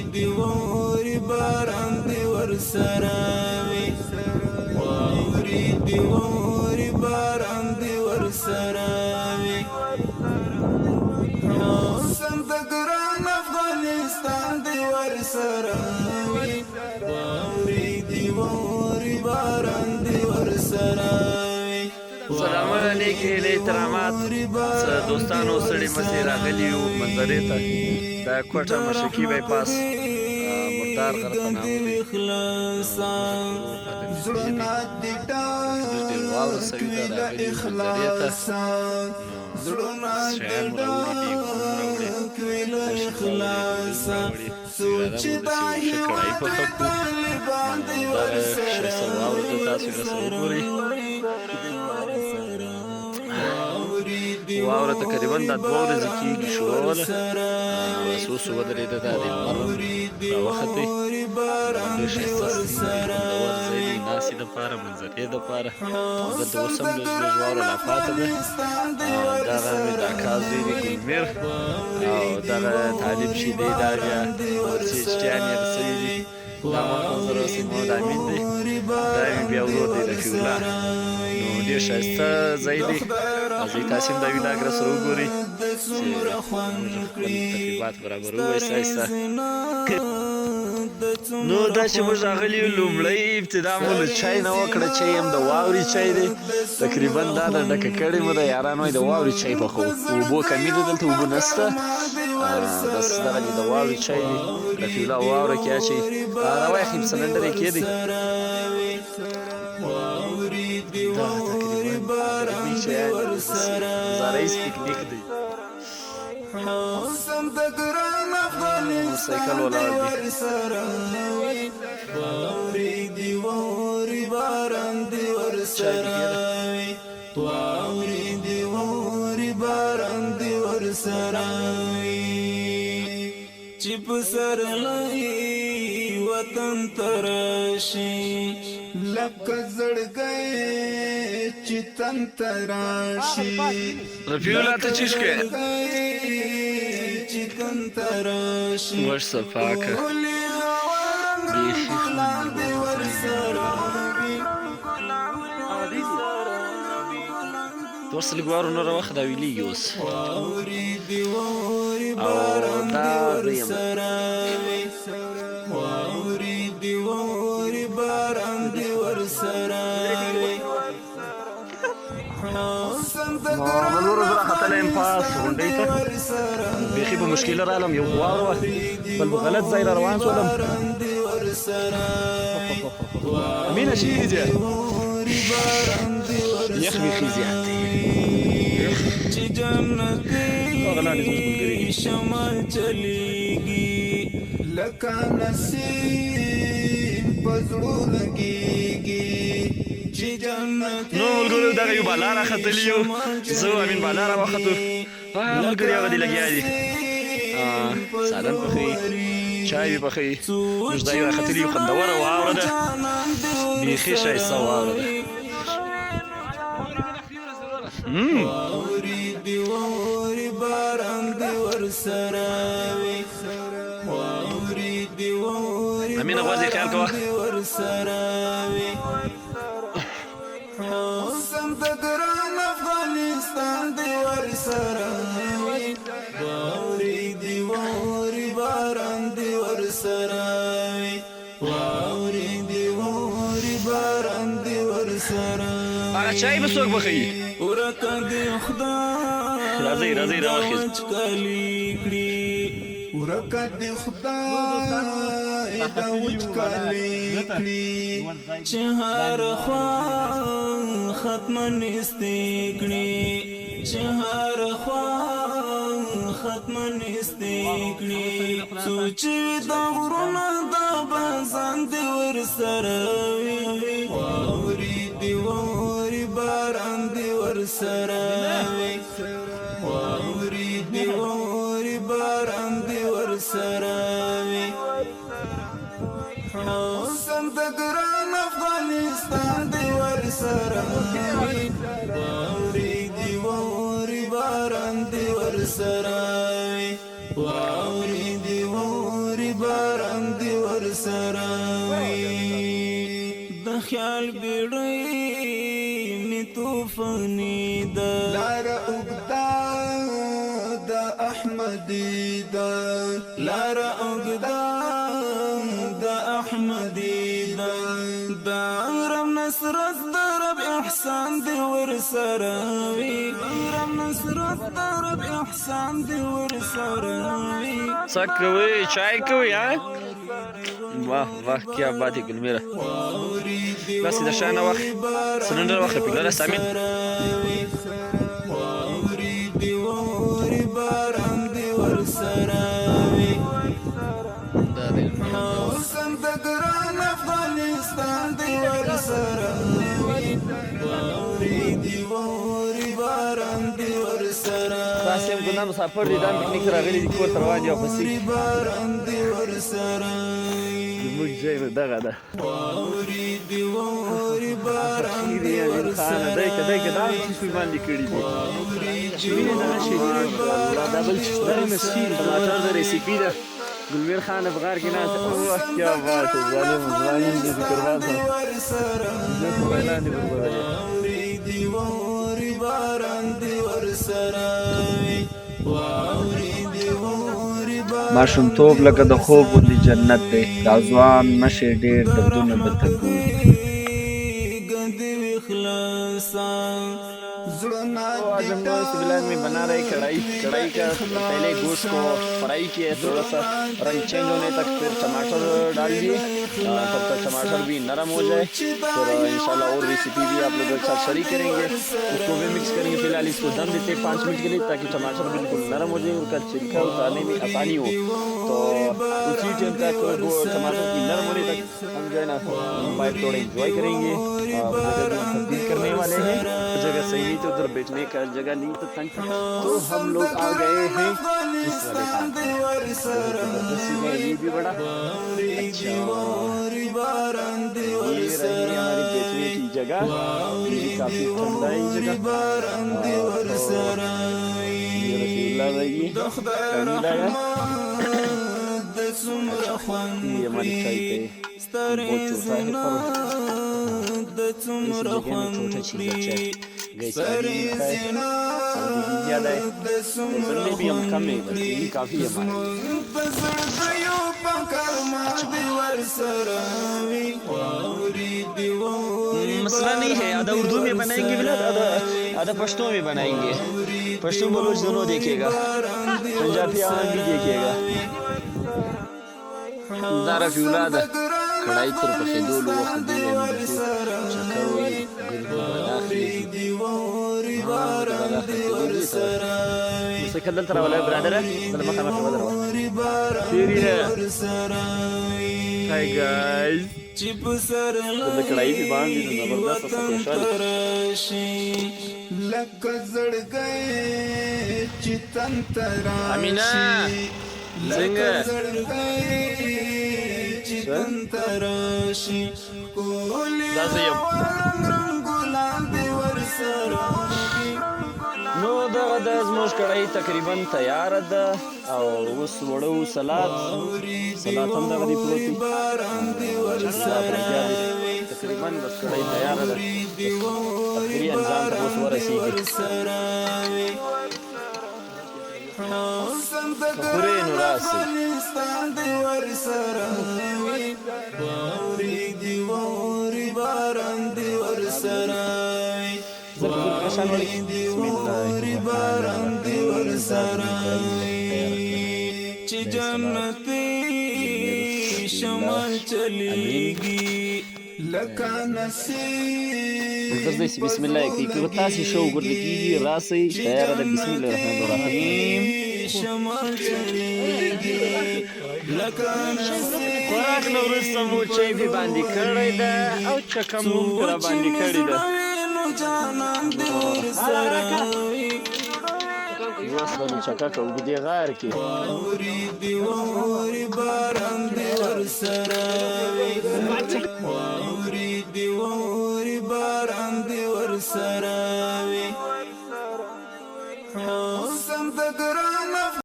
واورېدې واورې باران دې ورسره وي واورېدې واورې باران دې ورسره وي موسم د ګران افغانستان دې ورسره وي واورېدې واورې باران دې ورسره وي سلامونه علیکم احترامات دوستانو ستړي مسې راغلي یو منظرې ته د کوټه مشرقي بایپاس مردار غر په نامه دی ډېر واوره سوي ده راغلي یو منظرې ته شیان مو راوړي دي کړایي پخه کړو دغه ښایسته واوره ده تاسو یې راسره وګورئ واوره تقریبا دا 2 ورځې کېږي شروعوله بس اوس ودرېده دا د لمر راوختې ډېر ښایسته خوندور ځای دی ناستې دپاره منظرې دپاره دلته اوس هم لږ لږ واوره لا پاته ده دغه مې د اکا زوی دی ګلمیر او دغه طالب چې دی دا بیا ورسېچټیان یې رسوي دي دا محمد راسي محمد امین دی دا مې بیا ورور دی رفیع الله نو ډېر ښایسته ځای دی ځای تاسې هم دا ولاګ راسره وګورئ چې خپل تقریبات برابروو ایسته ایسته نو دا چې موږ راغلي یو لومړی ابتدا مو له چای نه وکړه چای هم د واورې چای دی تقریبا دا د ډکه کړې مو ده یاران وایي د واورې چای پخوو اوبو کمي ده دلته اوبه نشته بس دغه دی د واورې چای دی رفیع الله واوره کې اچوي راواخیم سلنډر یې کېدی دا تقریبا غربي چایان زاریز پکنیک دی موسم د ګران افغانستان دې ورسره وي واورېدې واورې باران دې ورسره وي واورېدې واورې باران دې ورسره وي چې په سرلای وطن ته راشي لکه زړګی چې تن ته راشي رفیع الله ته چشکې وش صفاکه بیخي ورسه لږ واوره نوره وخت دا ویلېږي اوس او دا درېیم ملګرو زه راختلی یم پاس غونډۍ ته بیخي په مشکله رالم یو خو واوره وه بل په غلط ځای را روان شولم مینه چیرې ځې یخ بیخي زیات دی هغه لاندې زموږ ملګري لکه نسیم په زړو لګېږي نو ملګرو دغه یو بالا راختلي یو زه امین بالا راوختو ملګري هغه دې لګیا دي سالن پخوي چای بې پخوي موږ دا یو راختلي یو خوندوره واوره ده بیخي ښایسته واوره ده واورېدې واورې باران دې ورسره وي واورېدې واورې امینه غوځې خیال کوه موسم د ګران افغانستان دې ورسره وي واورېدې واورې باران دې ورسره وي واورېدې واورې باران دې ورسره هغه چای به څوک پخوي ورکه دې خدای راځئ راځئ راواخیست وچکالي کړي ورکه دې خدای دا وچکالي کړي چې هر خوا ختمه نستې کړي چې هر خوا ختمه نستې کړي سوچ د غرونه د بازان دې ورسره وي واورېدې واورې باران دې ورسره وي واورېدې واورې باران دې ورسره وي موسم د ګران افغانستان دې ورسره وي واورېدې واورې باران دې ورسره وي واورېدې واورې باران خیال بیړی می توفانی دا لار اوږدا د احمدی دا لار اوږدا د احمدی دا دا رب نصرت د رب احسان دی ور سره وی رب نصرت د رب احسان دی ور سره وی څه کوي چای کوي ها वाह वाह क्या बात है गुलमेरा بس إذا شانا واخ سلندر واخ بيقول سامين قاسم ګنا مسافر دي دا پکنیک راغلي دي کور روان دي او پسې موږ ځای دغه ده خانه دای کده دا چې باندې کړی دي دا شي دا بل څه نه سین ټماټر د ریسیپي ده گلویر خان افغار کی ناس اوه کیا بات ہے ظالم دي قربان ده جو اعلان دی ماشومتوب لکه د خوب غوندې جنت دی دا ځوان مشي ډېر دردونه به تکو में बना रहे कढ़ाई का पहले गोश्त को फ्राई किया है थोड़ा सा रंग चेंज होने तक फिर टमाटर डाल दिए तब तक टमाटर भी नरम हो जाए फिर इंशाल्लाह और रेसिपी भी आप लोगों के साथ शेयर करेंगे उसको भी मिक्स करेंगे फिलहाल इसको दम देते 5 मिनट के लिए ताकि टमाटर बिल्कुल नरम हो जाए उनका छिलका उतारने में आसानी हो तो उसी टाइम तक वो टमाटर की नरम होने तक हम जो है ना बाइक थोड़ा इंजॉय करेंगे तब्दील करने वाले हैं जगह सही नहीं तो उधर बैठने का जगह नहीं तो तंग तो हम लोग आ गए हैं इस वाले ये भी बड़ा अच्छा ये रही हमारी बैठने की जगह ये काफी ठंडा है जगह ये रसीला रही ये हमारी चाय पे बहुत छोटा है पर इस जगह में छोटा चीज अच्छा है गैस ज्यादा है बनने भी हम कम है बस यही काफी है हमारे मसला नहीं है आधा उर्दू में बनाएंगे बिना आधा पश्तो में बनाएंगे पश्तो बलोच दोनों देखेगा पंजाबी आवाम भी देखेगा दारा फिउलादा कढ़ाई पर पखेदो लो खदी में शक्कर مسكدل ترى ولا برادر لما كان بدر سيريا هاي جايز چپ سر لکڑائی بھی باندھ دی زبردست سپیشل لک زړ گئے چتن ترا امینا څنګه چتن تراشی کولې ګلان دی ور سره نو دغه د زموږ کړای تقریبا تیار ده او اوس وړو سلاد هم دغه دی پروت تقریبا بس کړای تیار ده اخري انجام ته اوس ورسیږي خورې نو راسي بسم الله کی تاسو شو ګورل کیږي راسي تیار ده بسم الله الرحمن الرحیم خوراک نو ورسته مو چای به باندې کړی ده او چکم را باندې کړی ده وصل چکاکه وګدي غار کې سم د ګران